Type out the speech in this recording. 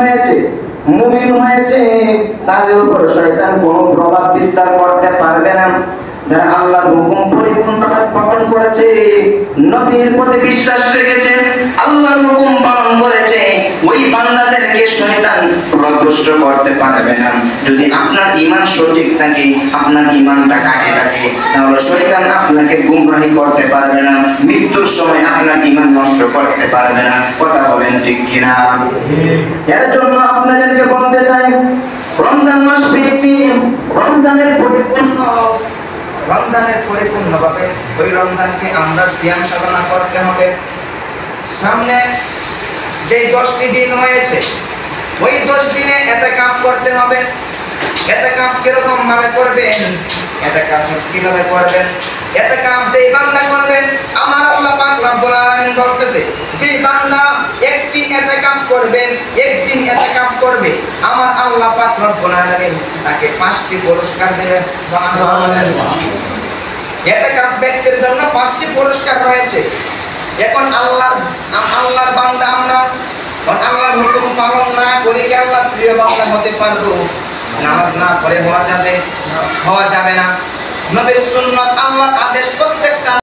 হয়েছে, মুমিন হয়েছে, তাদের উপর শয়তান কোনো প্রভাব বিস্তার করতে পারবে না। যারা আল্লাহর হুকুম পরিপূর্ণভাবে পালন করেছে, নবীর প্রতি বিশ্বাস রেখেছে, আল্লাহর হুকুম পালন করেছে, ওই বান্দাদেরকে শয়তান প্রভাবিত করতে পারবে না। যদি আপনার ঈমান সঠিক থাকে, আপনার ঈমানটা কাজে থাকে, তাহলে শয়তান আপনাকে গুমরাহি করতে পারবে না, মৃত্যুর সময় আপনার ঈমান নষ্ট করতে পারবে না। কথা বলেন ঠিক কিনা? এর জন্য আপনাদেরকে বলতে চাই, রমজান মাস পেয়েছি, রমজানের পরিপূর্ণভাবে ওই রমজানকে আমরা সিয়াম সাধনা করতে হবে। সামনে যে 10টি দিন হয়েছে, ওই 10 দিনে ইতিকাফ করতে হবে। ইতিকাফ কিরকম ভাবে করবেন? ইতিকাফ কিভাবে করবেন? ইতিকাফ যেই বান্দা করবেন, আমার আল্লাহ পাক রব্বুল আলামিন বলতেছে, যে বান্দা একটি ইতিকাফ করবেন, একদিন ইতিকাফ করবে, আমার আল্লাহ পাক রব্বুল আলামিন তাকে 5টি পুরস্কার দেবেন। সুবহানাল্লাহ। ইতিকাফ ব্যক্তির জন্য 5টি পুরস্কার রয়েছে। এখন আল্লাহর বান্দা আমরা আল্লাহর হুকুম পালন না করে কি আল্লাহর প্রিয় বান্দা হতে পারবো? নামাজ না পড়ে হওয়া যাবে না। নবীর সুন্নাত, আল্লাহর আদেশ